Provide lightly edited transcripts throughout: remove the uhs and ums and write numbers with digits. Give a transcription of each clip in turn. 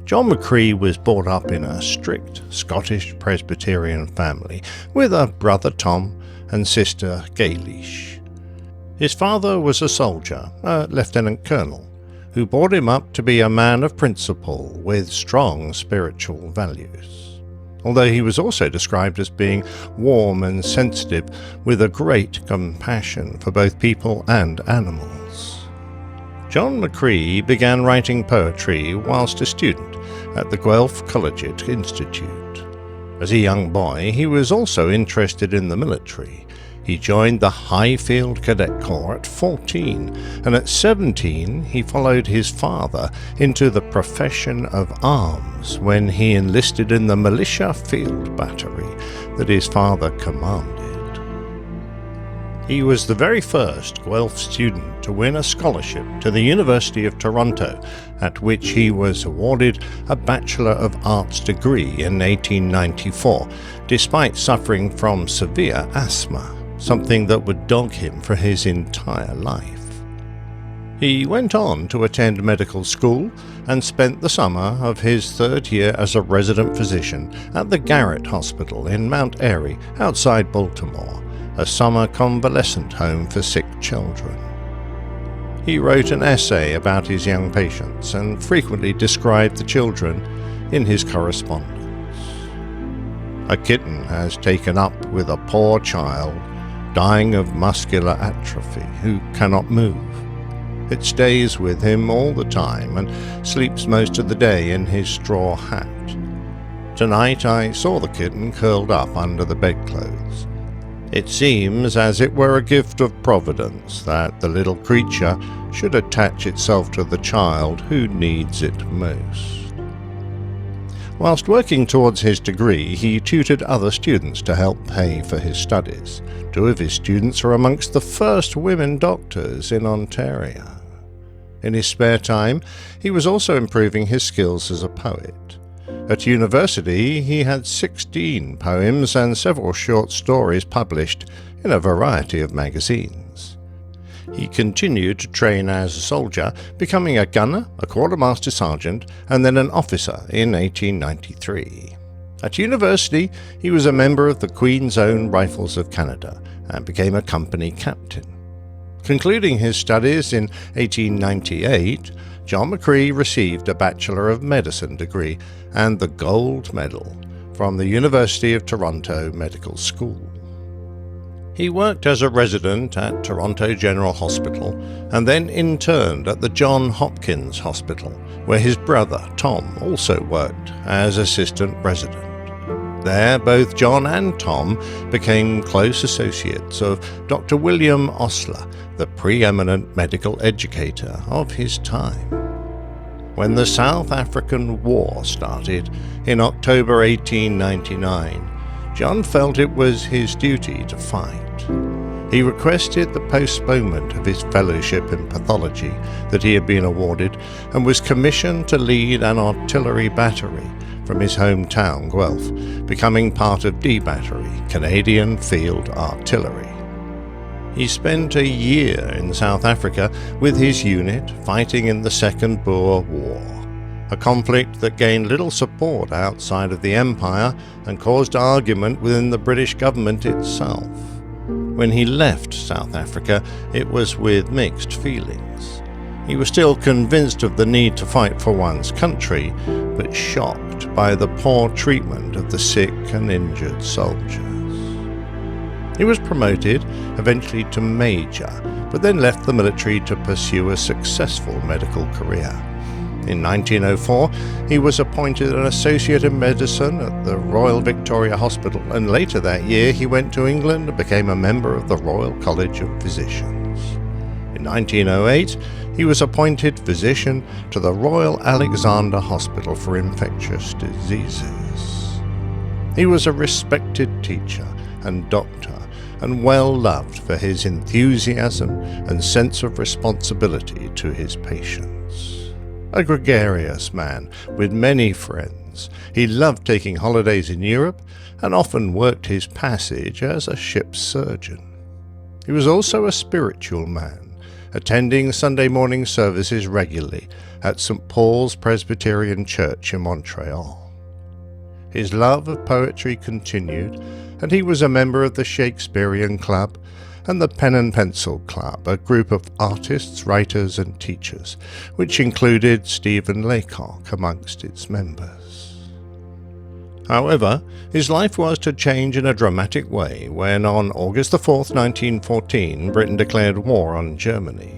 John McCrae was brought up in a strict Scottish Presbyterian family with a brother Tom and sister Gaelish. His father was a soldier, a lieutenant colonel, who brought him up to be a man of principle with strong spiritual values. Although he was also described as being warm and sensitive with a great compassion for both people and animals. John McCrae began writing poetry whilst a student at the Guelph Collegiate Institute. As a young boy, he was also interested in the military. He joined the Highfield Cadet Corps at 14, and at 17 he followed his father into the profession of arms when he enlisted in the militia field battery that his father commanded. He was the very first Guelph student to win a scholarship to the University of Toronto, at which he was awarded a Bachelor of Arts degree in 1894, despite suffering from severe asthma, something that would dog him for his entire life. He went on to attend medical school and spent the summer of his third year as a resident physician at the Garrett Hospital in Mount Airy, outside Baltimore, a summer convalescent home for sick children. He wrote an essay about his young patients and frequently described the children in his correspondence. A kitten has taken up with a poor child dying of muscular atrophy who cannot move. It stays with him all the time and sleeps most of the day in his straw hat. Tonight I saw the kitten curled up under the bedclothes. It seems as it were a gift of Providence that the little creature should attach itself to the child who needs it most. Whilst working towards his degree, he tutored other students to help pay for his studies. Two of his students are amongst the first women doctors in Ontario. In his spare time, he was also improving his skills as a poet. At university, he had 16 poems and several short stories published in a variety of magazines. He continued to train as a soldier, becoming a gunner, a quartermaster sergeant, and then an officer in 1893. At university, he was a member of the Queen's Own Rifles of Canada and became a company captain. Concluding his studies in 1898, John McCrae received a Bachelor of Medicine degree and the Gold Medal from the University of Toronto Medical School. He worked as a resident at Toronto General Hospital and then interned at the Johns Hopkins Hospital, where his brother Tom also worked as assistant resident. There, both John and Tom became close associates of Dr. William Osler, the preeminent medical educator of his time. When the South African War started in October 1899, John felt it was his duty to fight. He requested the postponement of his fellowship in pathology that he had been awarded and was commissioned to lead an artillery battery from his hometown, Guelph, becoming part of D Battery, Canadian Field Artillery. He spent a year in South Africa with his unit fighting in the Second Boer War, a conflict that gained little support outside of the Empire and caused argument within the British government itself. When he left South Africa, it was with mixed feelings. He was still convinced of the need to fight for one's country, but shocked by the poor treatment of the sick and injured soldiers. He was promoted eventually to major, but then left the military to pursue a successful medical career. In 1904, he was appointed an associate in medicine at the Royal Victoria Hospital, and later that year he went to England and became a member of the Royal College of Physicians. In 1908, he was appointed physician to the Royal Alexandra Hospital for Infectious Diseases. He was a respected teacher and doctor, and well loved for his enthusiasm and sense of responsibility to his patients. A gregarious man with many friends, he loved taking holidays in Europe and often worked his passage as a ship's surgeon. He was also a spiritual man attending Sunday morning services regularly at St. Paul's Presbyterian Church in Montreal. His love of poetry continued, and he was a member of the Shakespearean Club and the Pen and Pencil Club, a group of artists, writers and teachers, which included Stephen Laycock amongst its members. However, his life was to change in a dramatic way when on August 4th, 1914, Britain declared war on Germany.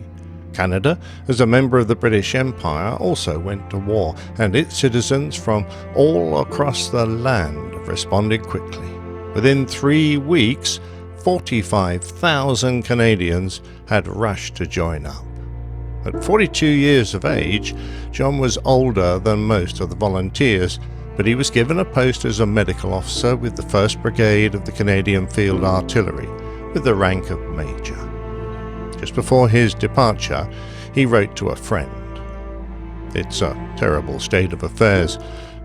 Canada, as a member of the British Empire, also went to war, and its citizens from all across the land responded quickly. Within 3 weeks, 45,000 Canadians had rushed to join up. At 42 years of age, John was older than most of the volunteers, but he was given a post as a medical officer with the 1st Brigade of the Canadian Field Artillery, with the rank of Major. Just before his departure, he wrote to a friend, "It's a terrible state of affairs,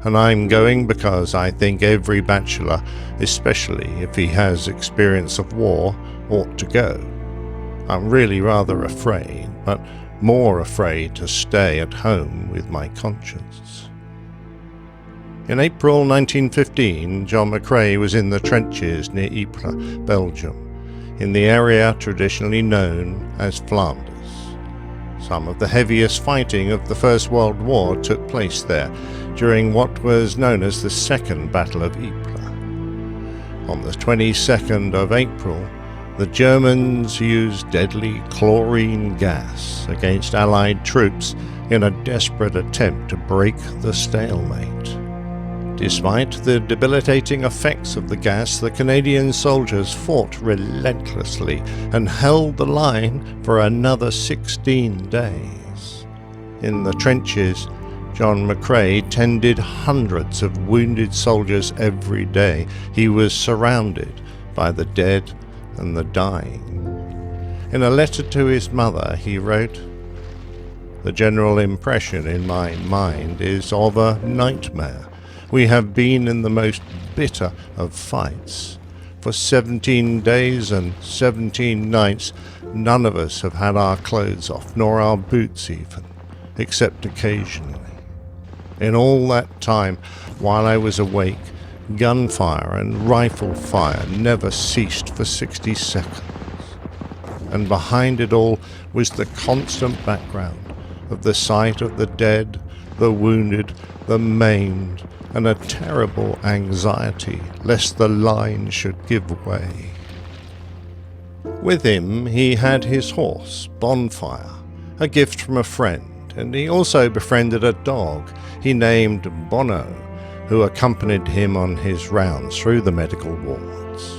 and I'm going because I think every bachelor, especially if he has experience of war, ought to go. I'm really rather afraid, but more afraid to stay at home with my conscience." In April 1915, John McCrae was in the trenches near Ypres, Belgium, in the area traditionally known as Flanders. Some of the heaviest fighting of the First World War took place there during what was known as the Second Battle of Ypres. On the 22nd of April, the Germans used deadly chlorine gas against Allied troops in a desperate attempt to break the stalemate. Despite the debilitating effects of the gas, the Canadian soldiers fought relentlessly and held the line for another 16 days. In the trenches, John McCrae tended hundreds of wounded soldiers every day. He was surrounded by the dead and the dying. In a letter to his mother, he wrote, "The general impression in my mind is of a nightmare. We have been in the most bitter of fights. For 17 days and 17 nights, none of us have had our clothes off, nor our boots even, except occasionally. In all that time, while I was awake, gunfire and rifle fire never ceased for 60 seconds. And behind it all was the constant background of the sight of the dead, the wounded, the maimed, and a terrible anxiety lest the line should give way." With him he had his horse, Bonfire, a gift from a friend, and he also befriended a dog he named Bono, who accompanied him on his rounds through the medical wards.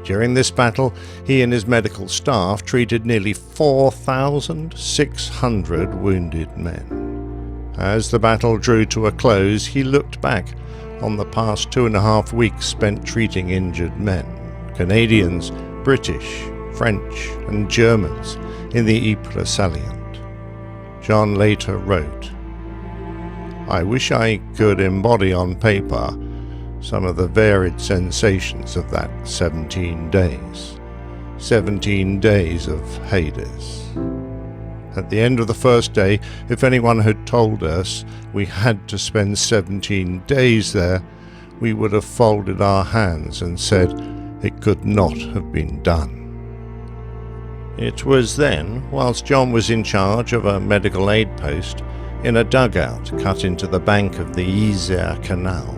During this battle, he and his medical staff treated nearly 4,600 wounded men. As the battle drew to a close, he looked back on the past 2.5 weeks spent treating injured men, Canadians, British, French, and Germans in the Ypres salient. John later wrote, "I wish I could embody on paper some of the varied sensations of that 17 days. 17 days of Hades. At the end of the first day, if anyone had told us we had to spend 17 days there, we would have folded our hands and said it could not have been done." It was then, whilst John was in charge of a medical aid post in a dugout cut into the bank of the Ypres Canal,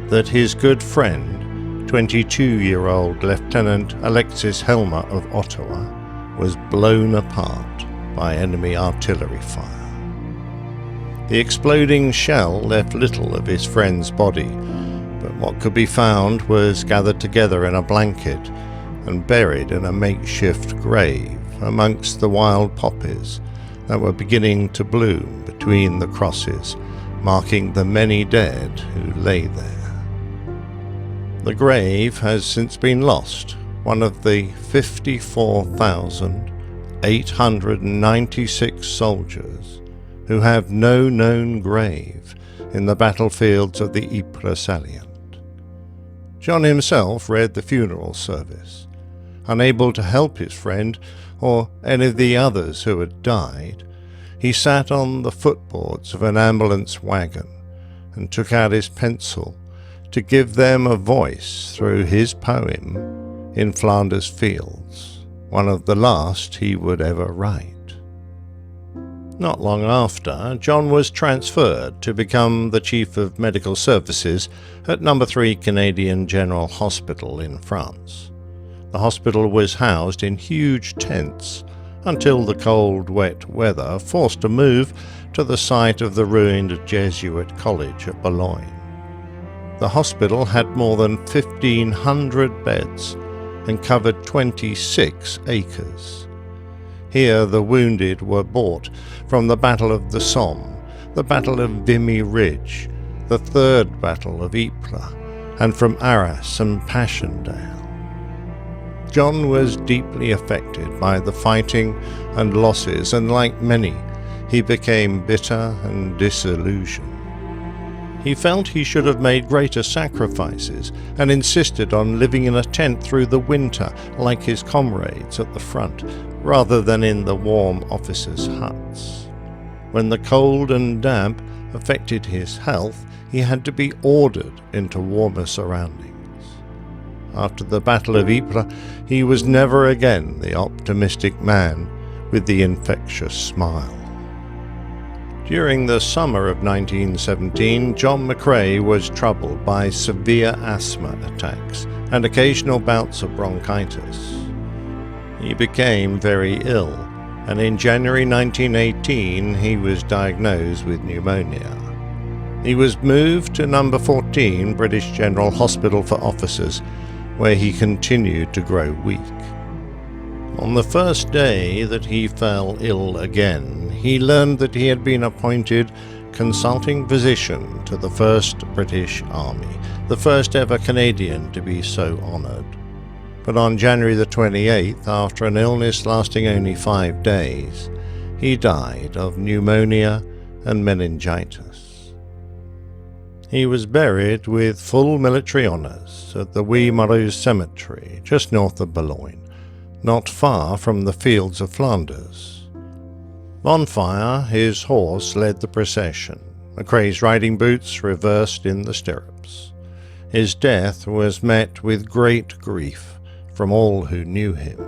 that his good friend, 22-year-old Lieutenant Alexis Helmer of Ottawa, was blown apart by enemy artillery fire. The exploding shell left little of his friend's body, but what could be found was gathered together in a blanket and buried in a makeshift grave amongst the wild poppies that were beginning to bloom between the crosses, marking the many dead who lay there. The grave has since been lost, one of the 54,896 soldiers who have no known grave in the battlefields of the Ypres salient. John himself read the funeral service, Unable to help his friend or any of the others who had died, he sat on the footboards of an ambulance wagon and took out his pencil to give them a voice through his poem, In Flanders Fields, one of the last he would ever write. Not long after, John was transferred to become the Chief of Medical Services at No. 3 Canadian General Hospital in France. The hospital was housed in huge tents until the cold, wet weather forced a move to the site of the ruined Jesuit College at Boulogne. The hospital had more than 1,500 beds and covered 26 acres. Here the wounded were brought from the Battle of the Somme, the Battle of Vimy Ridge, the Third Battle of Ypres, and from Arras and Passchendaele. John was deeply affected by the fighting and losses, and like many, he became bitter and disillusioned. He felt he should have made greater sacrifices and insisted on living in a tent through the winter like his comrades at the front, rather than in the warm officers' huts. When the cold and damp affected his health, he had to be ordered into warmer surroundings. After the Battle of Ypres, he was never again the optimistic man with the infectious smile. During the summer of 1917, John McCrae was troubled by severe asthma attacks and occasional bouts of bronchitis. He became very ill, and in January 1918 he was diagnosed with pneumonia. He was moved to No. 14 British General Hospital for Officers, where he continued to grow weak. On the first day that he fell ill again, he learned that he had been appointed consulting physician to the 1st British Army, the first ever Canadian to be so honoured. But on January the 28th, after an illness lasting only 5 days, he died of pneumonia and meningitis. He was buried with full military honours at the Ypres Cemetery, just north of Boulogne, not far from the fields of Flanders. Bonfire, his horse, led the procession, McCrae's riding boots reversed in the stirrups. His death was met with great grief from all who knew him.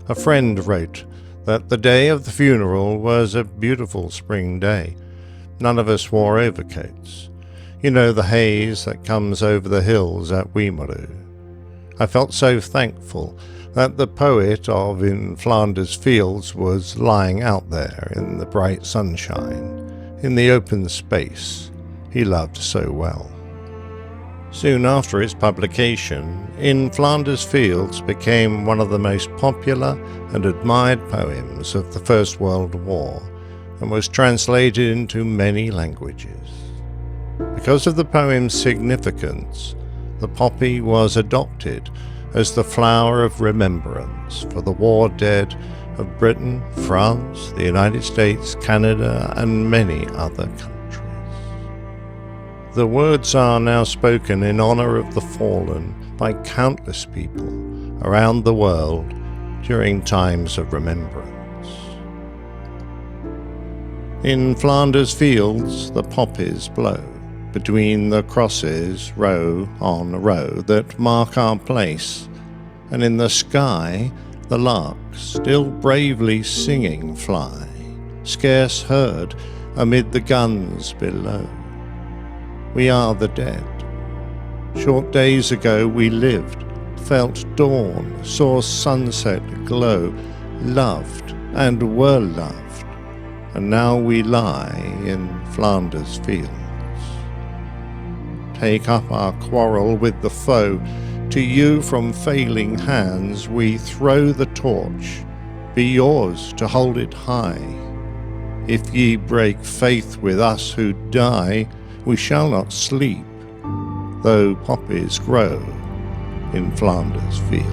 A friend wrote that the day of the funeral was a beautiful spring day. None of us wore overcoats. You know, the haze that comes over the hills at Ypres. I felt so thankful that the poet of In Flanders Fields was lying out there in the bright sunshine, in the open space he loved so well. Soon after its publication, In Flanders Fields became one of the most popular and admired poems of the First World War and was translated into many languages. Because of the poem's significance, the poppy was adopted as the flower of remembrance for the war dead of Britain, France, the United States, Canada, and many other countries. The words are now spoken in honor of the fallen by countless people around the world during times of remembrance. In Flanders Fields, the poppies blow between the crosses, row on row, that mark our place, and in the sky the larks, still bravely singing, fly, scarce heard amid the guns below. We are the dead. Short days ago we lived, felt dawn, saw sunset glow, loved and were loved, and now we lie in Flanders Fields. Take up our quarrel with the foe. To you from failing hands we throw the torch. Be yours to hold it high. If ye break faith with us who die, we shall not sleep, though poppies grow in Flanders Fields.